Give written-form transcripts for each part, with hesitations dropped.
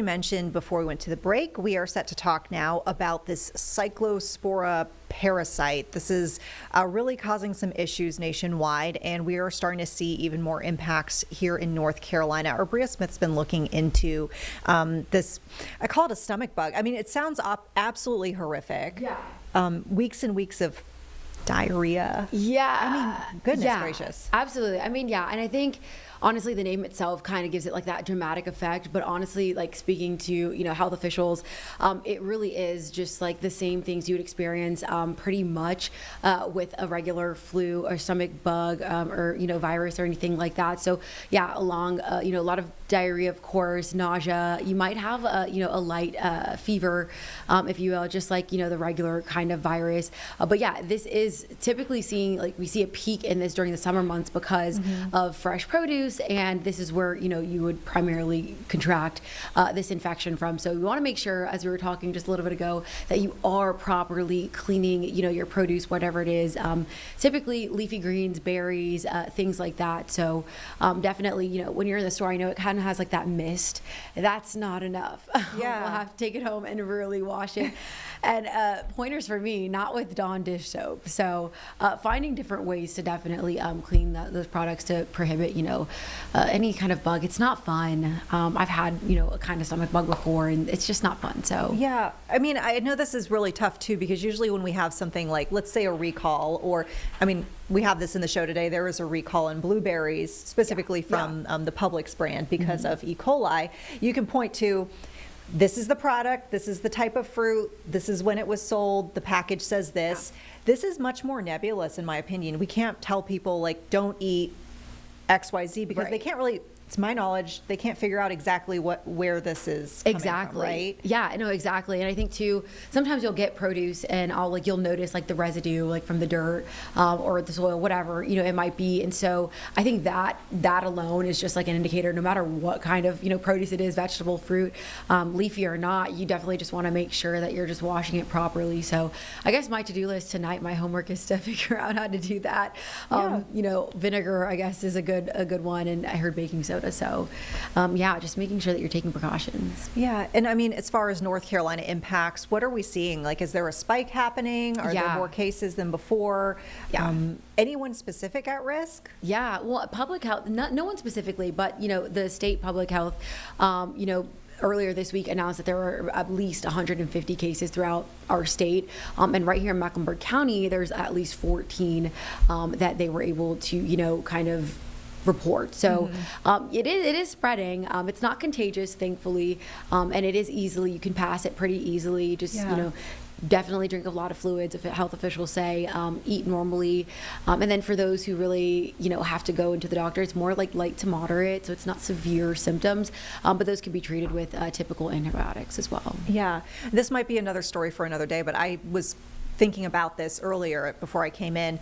Mentioned before we went to the break, we are set to talk now about this Cyclospora parasite. This is really causing some issues nationwide, and we are starting to see even more impacts here in North Carolina. Our Bria Smith's been looking into this, I call it a stomach bug. I mean, it sounds absolutely horrific. Yeah. Weeks and weeks of diarrhea. Yeah. I mean, goodness gracious. Absolutely. I mean, yeah. And I think honestly, the name itself kind of gives it like that dramatic effect. But honestly, like speaking to, health officials, it really is just like the same things you would experience pretty much with a regular flu or stomach bug or, virus or anything like that. So yeah, along, a lot of diarrhea, of course, nausea. You might have, a light fever, if you will, just like, the regular kind of virus. But yeah, this is typically we see a peak in this during the summer months because of fresh produce. And this is where, you would primarily contract this infection from. So we want to make sure, as we were talking just a little bit ago, that you are properly cleaning, your produce, whatever it is, typically leafy greens, berries, things like that. So definitely, when you're in the store, I know it kind of has like that mist. That's not enough. Yeah. We'll have to take it home and really wash it. And pointers for me, not with Dawn dish soap. So finding different ways to definitely clean those products to prohibit, any kind of bug. It's not fun. I've had, a kind of stomach bug before, and it's just not fun. So yeah, I mean, I know this is really tough too, because usually when we have something like, let's say, a recall, or we have this in the show today. There was a recall on blueberries, specifically from the Publix brand because of E. coli. You can point to, this is the product, this is the type of fruit, this is when it was sold, the package says this. This is much more nebulous, in my opinion. We can't tell people, like, don't eat XYZ because they can't really, to my knowledge, they can't figure out exactly where this is coming from, right? Yeah, no, exactly. And I think too, sometimes you'll get produce and you'll notice like the residue, like from the dirt or the soil, whatever, it might be. And so I think that alone is just like an indicator, no matter what kind of, produce it is, vegetable, fruit, leafy or not, you definitely just want to make sure that you're just washing it properly. So I guess my to-do list tonight, my homework is to figure out how to do that. Vinegar, I guess, is a good one. And I heard baking soda. So, just making sure that you're taking precautions. Yeah. And I mean, as far as North Carolina impacts, what are we seeing? Like, is there a spike happening? Are there more cases than before? Yeah. Anyone specific at risk? Yeah. Well, public health, no one specifically, but, the state public health, earlier this week announced that there were at least 150 cases throughout our state. And right here in Mecklenburg County, there's at least 14 that they were able to, kind of report. So it is spreading. It's not contagious, thankfully, and it is you can pass it pretty easily. Just definitely drink a lot of fluids, if health officials say, eat normally, and then for those who really have to go into the doctor, it's more like light to moderate, so it's not severe symptoms, but those can be treated with typical antibiotics as well. Yeah, this might be another story for another day, but I was thinking about this earlier before I came in.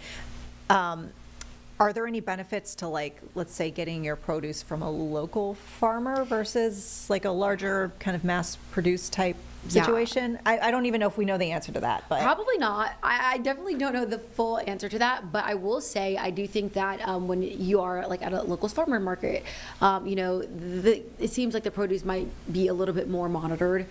Are there any benefits to, like, let's say, getting your produce from a local farmer versus like a larger kind of mass-produced type situation? I don't even know if we know the answer to that, but probably not. I definitely don't know the full answer to that, but I will say I do think that when you are like at a local farmer market, it seems like the produce might be a little bit more monitored,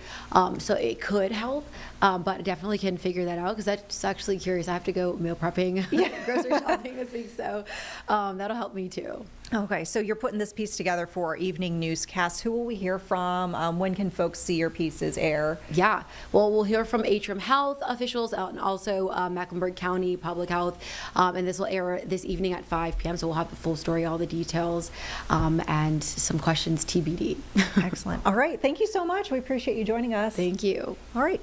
so it could help, but I definitely can figure that out because that's actually curious. I have to go meal prepping, grocery shopping this week, so that'll help me too. Okay, so you're putting this piece together for our evening newscast. Who will we hear from? When can folks see your pieces air? Yeah, well, we'll hear from Atrium Health officials and also Mecklenburg County Public Health, and this will air this evening at 5 p.m., so we'll have the full story, all the details, and some questions TBD. Excellent. All right, thank you so much. We appreciate you joining us. Thank you. All right.